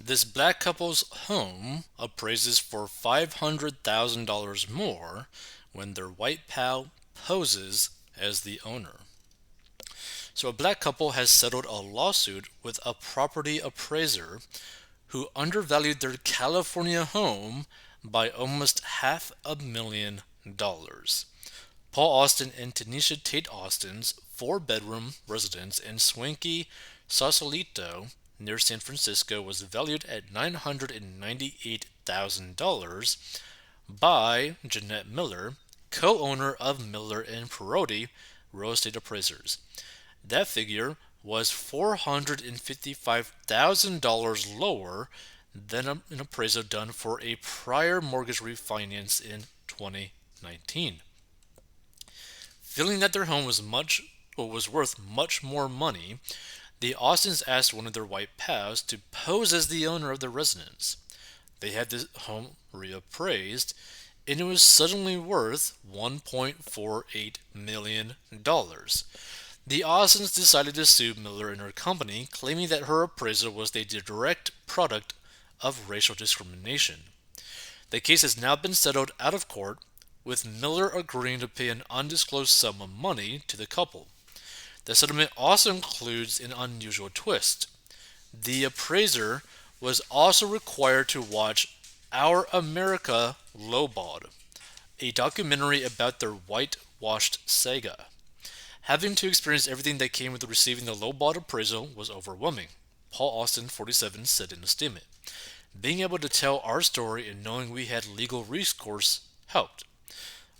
This black couple's home appraises for $500,000 more when their white pal poses as the owner. So, a black couple has settled a lawsuit with a property appraiser who undervalued their California home by almost $500,000. Paul Austin and Tanisha Tate Austin's four-bedroom residence in swanky Sausalito near San Francisco was valued at $998,000 by Jeanette Miller, co-owner of Miller and Perotti Real Estate Appraisers. That figure was $455,000 lower than an appraisal done for a prior mortgage refinance in 2019. Feeling that their home was worth much more money, the Austins asked one of their white pals to pose as the owner of the residence. They had the home reappraised, and it was suddenly worth $1.48 million. The Austins decided to sue Miller and her company, claiming that her appraisal was a direct product of racial discrimination. The case has now been settled out of court, with Miller agreeing to pay an undisclosed sum of money to the couple. The settlement also includes an unusual twist. The appraiser was also required to watch Our America Lowballed, a documentary about their whitewashed saga. Having to experience everything that came with receiving the lowballed appraisal was overwhelming, Paul Austin, 47, said in a statement. Being able to tell our story and knowing we had legal recourse helped.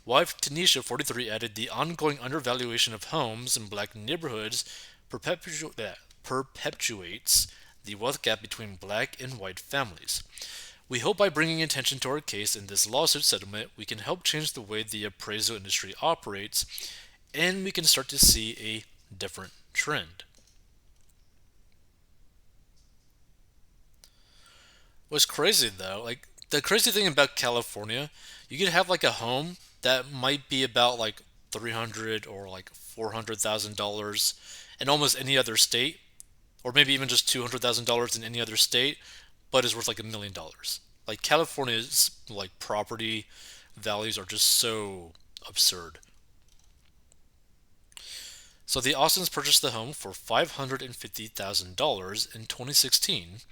Wife Tanisha, 43, added the ongoing undervaluation of homes in black neighborhoods perpetuates the wealth gap between black and white families. We hope by bringing attention to our case in this lawsuit settlement, we can help change the way the appraisal industry operates, and we can start to see a different trend. What's crazy though, like the crazy thing about California, you could have like a home that might be about like 300 or like $400,000 in almost any other state, or maybe even just $200,000 in any other state, but is worth like $1 million. Like California's like property values are just so absurd. So the Austins purchased the home for $550,000 in 2016,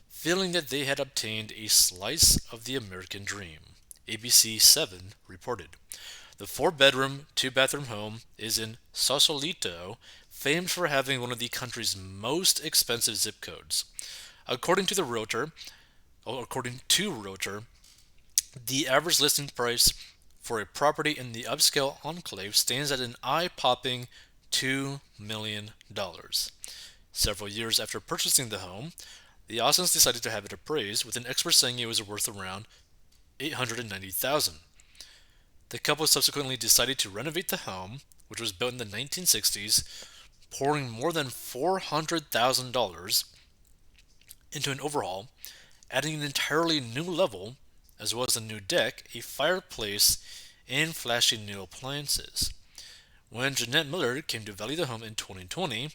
feeling that they had obtained a slice of the American dream. ABC 7 reported. The four-bedroom, two-bathroom home is in Sausalito, famed for having one of the country's most expensive zip codes. According to the realtor, according to realtor, the average listing price for a property in the upscale enclave stands at an eye-popping $2 million. Several years after purchasing the home, the Austins decided to have it appraised, with an expert saying it was worth around $890,000. The couple subsequently decided to renovate the home, which was built in the 1960s, pouring more than $400,000 into an overhaul, adding an entirely new level, as well as a new deck, a fireplace, and flashy new appliances. When Jeanette Miller came to value the home in 2020,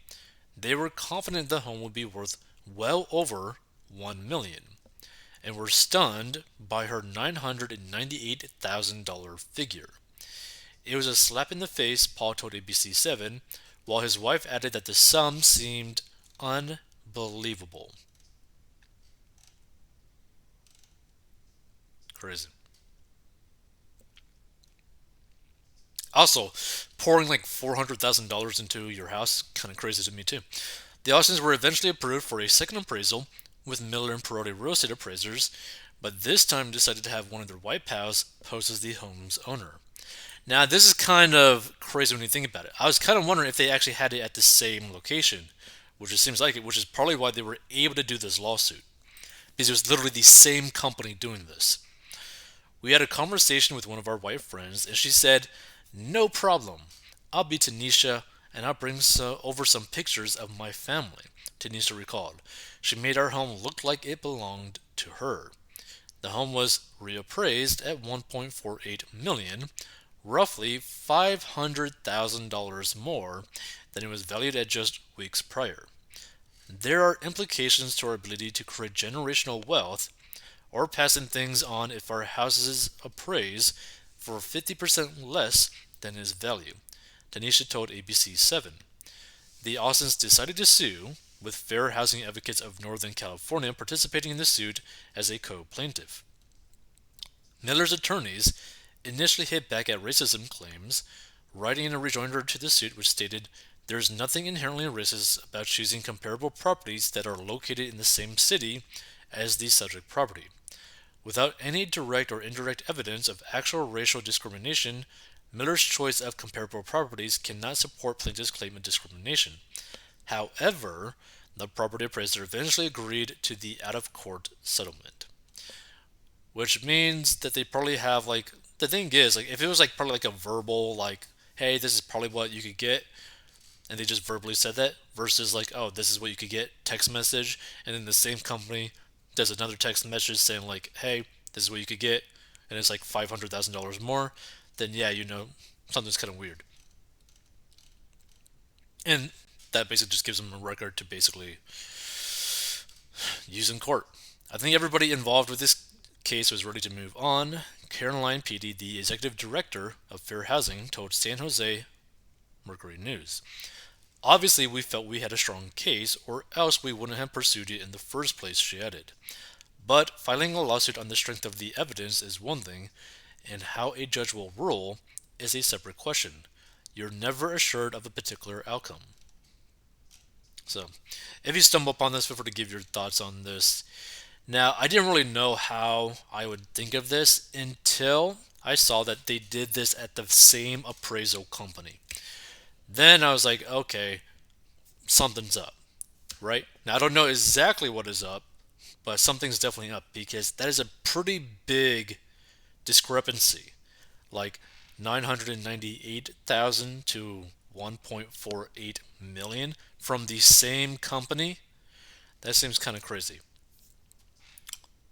they were confident the home would be worth well over $1 million, and were stunned by her $998,000 figure. It was a slap in the face, Paul told ABC7, while his wife added that the sum seemed unbelievable. Crazy. Also, pouring like $400,000 into your house, kind of crazy to me too. The Austins were eventually approved for a second appraisal with Miller and Perotti real estate appraisers, but this time decided to have one of their white pals pose as the home's owner. Now, this is kind of crazy when you think about it. I was kind of wondering if they actually had it at the same location, which it seems like it, which is partly why they were able to do this lawsuit, because it was literally the same company doing this. We had a conversation with one of our white friends, and she said, "No problem. I'll be Tanisha, and I'll bring over some pictures of my family," Tanisha recalled. She made our home look like it belonged to her. The home was reappraised at $1.48 million, roughly $500,000 more than it was valued at just weeks prior. There are implications to our ability to create generational wealth or passing things on if our houses appraise for 50% less than its value, Tanisha told ABC 7. The Austins decided to sue, with fair housing advocates of Northern California participating in the suit as a co plaintiff. Miller's attorneys initially hit back at racism claims, writing in a rejoinder to the suit which stated, "There is nothing inherently racist about choosing comparable properties that are located in the same city as the subject property. Without any direct or indirect evidence of actual racial discrimination, Miller's choice of comparable properties cannot support plaintiff's claim of discrimination. However, the property appraiser eventually agreed to the out of court settlement." Which means that they probably have like the thing is like if it was like probably like a verbal like, hey, this is probably what you could get, and they just verbally said that versus like, oh, this is what you could get text message, and then the same company does another text message saying like, hey, this is what you could get, and it's like $500,000 more, then yeah, something's kind of weird, and that basically just gives them a record to basically use in court. I think everybody involved with this case was ready to move on. Caroline Peaty, the executive director of Fair Housing, told San Jose Mercury News. "Obviously, we felt we had a strong case, or else we wouldn't have pursued it in the first place," she added. "But filing a lawsuit on the strength of the evidence is one thing, and how a judge will rule is a separate question. You're never assured of a particular outcome." So, if you stumble upon this, feel free to give your thoughts on this. Now, I didn't really know how I would think of this until I saw that they did this at the same appraisal company. Then I was like, okay, something's up, right? Now, I don't know exactly what is up, but something's definitely up because that is a pretty big discrepancy. Like 998,000 to 1.48 million from the same company. That seems kind of crazy.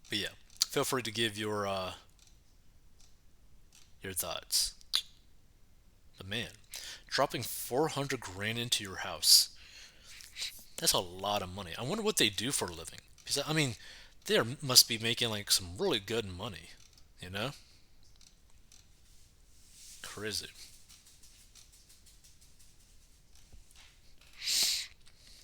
But yeah, feel free to give your thoughts. But man, dropping 400 grand into your house, that's a lot of money. I wonder what they do for a living. Because I mean, they must be making like some really good money, you know? Crazy.